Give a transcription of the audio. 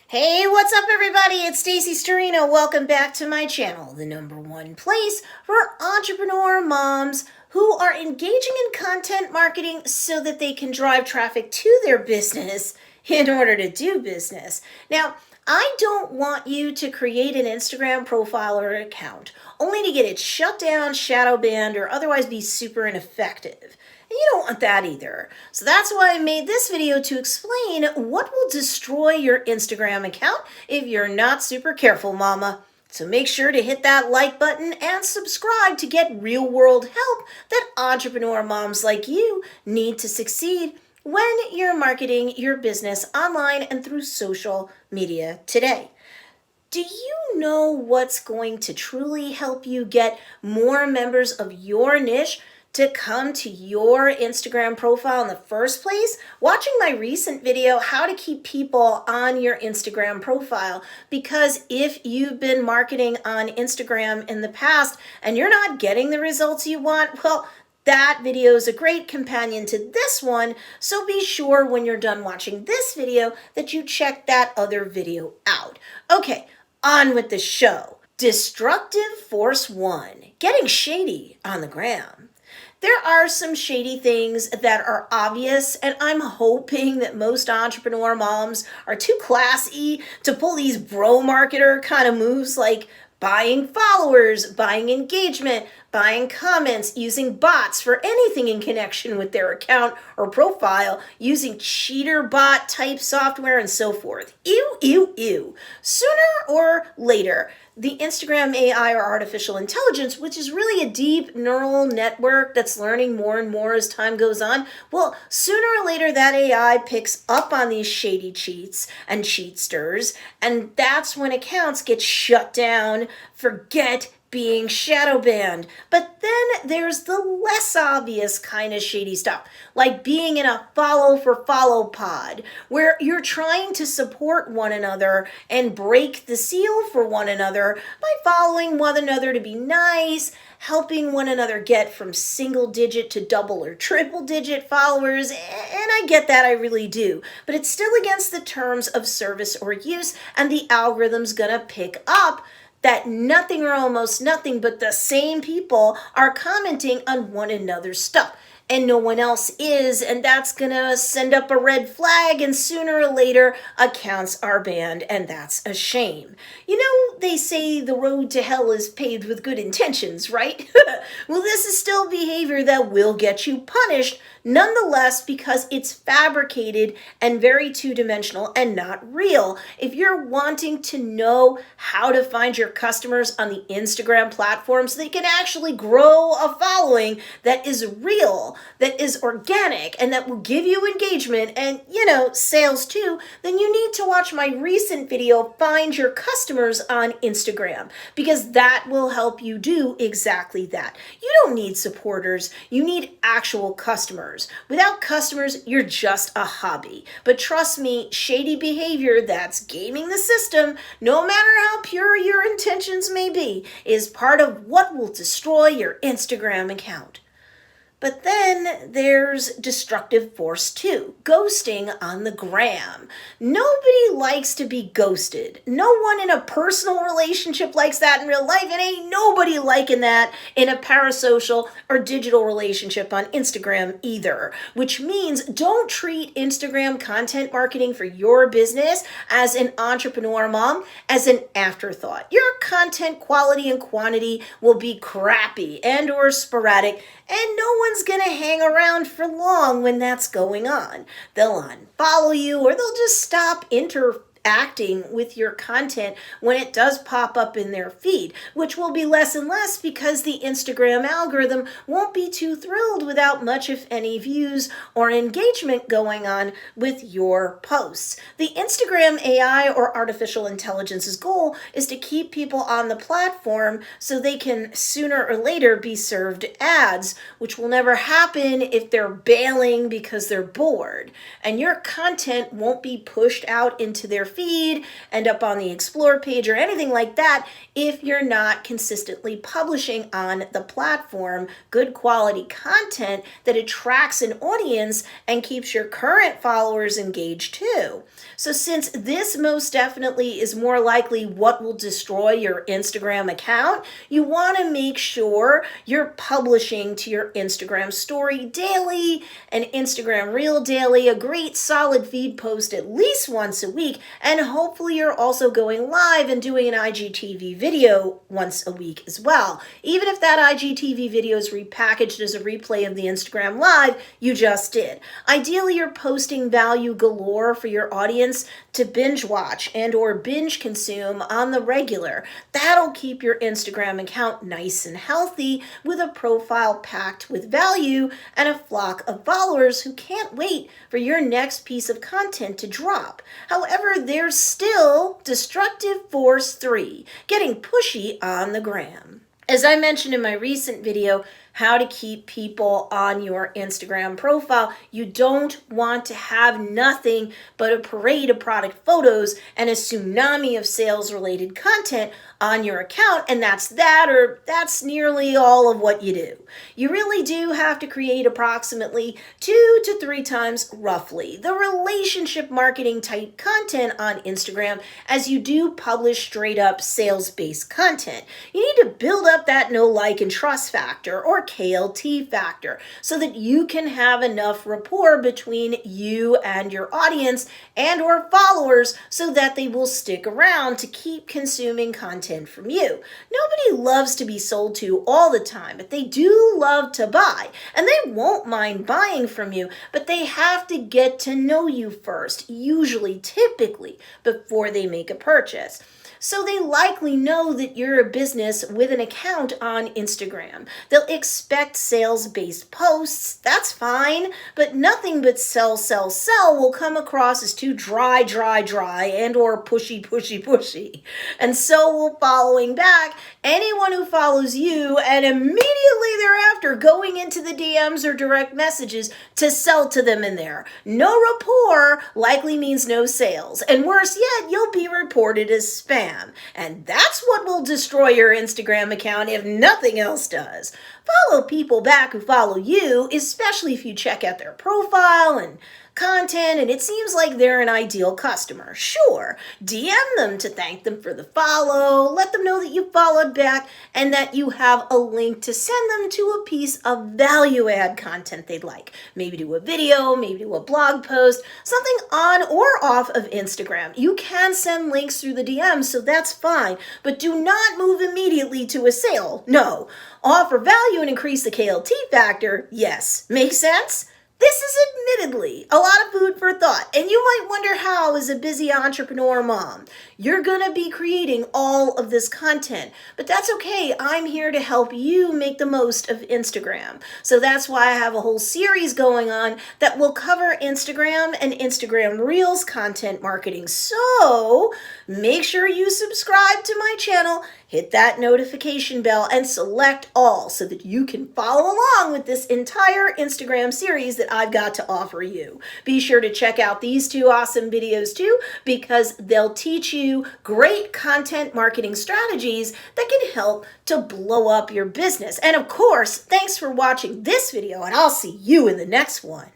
Hey, what's up everybody? It's Stacey Storino. Welcome back to my channel, the #1 place for entrepreneur moms who are engaging in content marketing so that they can drive traffic to their business in order to do business. Now, I don't want you to create an Instagram profile or account only to get it shut down, shadow banned, or otherwise be super ineffective. And you don't want that either. So that's why I made this video to explain what will destroy your Instagram account if you're not super careful, mama. So make sure to hit that like button and subscribe to get real-world help that entrepreneur moms like you need to succeed when you're marketing your business online and through social media today. Do you know what's going to truly help you get more members of your niche to come to your Instagram profile in the first place? Watching my recent video, how to keep people on your Instagram profile, because if you've been marketing on Instagram in the past and you're not getting the results you want, well, that video is a great companion to this one, so be sure when you're done watching this video that you check that other video out. Okay, on with the show. Destructive Force 1, getting shady on the gram. There are some shady things that are obvious, and I'm hoping that most entrepreneur moms are too classy to pull these bro marketer kind of moves like buying followers, buying engagement, buying comments, using bots for anything in connection with their account or profile, using cheater bot type software and so forth. Ew, ew, ew. Sooner or later, the Instagram AI or artificial intelligence, which is really a deep neural network that's learning more and more as time goes on, well, sooner or later that AI picks up on these shady cheats and cheatsters, and that's when accounts get shut down, forget being shadow banned. But then there's the less obvious kind of shady stuff, like being in a follow for follow pod, where you're trying to support one another and break the seal for one another by following one another to be nice, helping one another get from single digit to double or triple digit followers. And I get that, I really do. But it's still against the terms of service or use, and the algorithm's gonna pick up that nothing or almost nothing but the same people are commenting on one another's stuff and no one else is, and that's gonna send up a red flag, and sooner or later accounts are banned, and that's a shame. You know, they say the road to hell is paved with good intentions, right? Well, this is still behavior that will get you punished nonetheless, because it's fabricated and very two-dimensional and not real. If you're wanting to know how to find your customers on the Instagram platform so they can actually grow a following that is real, that is organic, and that will give you engagement and, you know, sales too, then you need to watch my recent video, Find Your Customers on Instagram, because that will help you do exactly that. You don't need supporters, you need actual customers. Without customers, you're just a hobby. But trust me, shady behavior that's gaming the system, no matter how pure your intentions may be, is part of what will destroy your Instagram account. But then there's Destructive Force 2, ghosting on the gram. Nobody likes to be ghosted. No one in a personal relationship likes that in real life, and ain't nobody liking that in a parasocial or digital relationship on Instagram either. Which means don't treat Instagram content marketing for your business as an entrepreneur mom as an afterthought. Your content quality and quantity will be crappy and or sporadic, and no one's gonna hang around for long when that's going on. They'll unfollow you, or they'll just stop interacting with your content when it does pop up in their feed, which will be less and less because the Instagram algorithm won't be too thrilled without much, if any, views or engagement going on with your posts. The Instagram AI or artificial intelligence's goal is to keep people on the platform so they can sooner or later be served ads, which will never happen if they're bailing because they're bored. And your content won't be pushed out into their feed feed, end up on the Explore page, or anything like that if you're not consistently publishing on the platform good quality content that attracts an audience and keeps your current followers engaged too. So since this most definitely is more likely what will destroy your Instagram account, you want to make sure you're publishing to your Instagram story daily, an Instagram reel daily, a great solid feed post at least once a week, and hopefully you're also going live and doing an IGTV video once a week as well. Even if that IGTV video is repackaged as a replay of the Instagram live you just did. Ideally, you're posting value galore for your audience to binge watch and or binge consume on the regular. That'll keep your Instagram account nice and healthy with a profile packed with value and a flock of followers who can't wait for your next piece of content to drop. However, there's still destructive force 3, getting pushy on the gram. As I mentioned in my recent video, how to keep people on your Instagram profile, you don't want to have nothing but a parade of product photos and a tsunami of sales-related content on your account, and that's nearly all of what you do. You really do have to create approximately 2 to 3 times roughly the relationship marketing type content on Instagram as you do publish straight up sales-based content. You need to build up that know, like, and trust factor, or KLT factor, so that you can have enough rapport between you and your audience and or followers so that they will stick around to keep consuming content from you. Nobody loves to be sold to all the time, but they do love to buy, and they won't mind buying from you, but they have to get to know you first, typically, before they make a purchase. So they likely know that you're a business with an account on Instagram. They'll expect sales-based posts, that's fine, but nothing but sell, sell, sell will come across as too dry, and or pushy. And so will following back anyone who follows you and immediately thereafter going into the DMs or direct messages to sell to them in there. No rapport likely means no sales, and worse yet, you'll be reported as spam. And that's what will destroy your Instagram account if nothing else does. Follow people back who follow you, especially if you check out their profile and content and it seems like they're an ideal customer. Sure, DM them to thank them for the follow, let them know that you followed back and that you have a link to send them to a piece of value add content they'd like. Maybe do a video, maybe do a blog post, something on or off of Instagram. You can send links through the DMs, so that's fine, but do not move immediately to a sale. No, offer value and increase the KLT factor. Yes, make sense? This is admittedly a lot of food for thought, and you might wonder how, as a busy entrepreneur mom, you're going to be creating all of this content. But that's okay. I'm here to help you make the most of Instagram. So that's why I have a whole series going on that will cover Instagram and Instagram Reels content marketing. So make sure you subscribe to my channel, hit that notification bell, and select all so that you can follow along with this entire Instagram series that I've got to offer you. Be sure to check out these 2 awesome videos too, because they'll teach you great content marketing strategies that can help to blow up your business. And of course, thanks for watching this video, and I'll see you in the next one.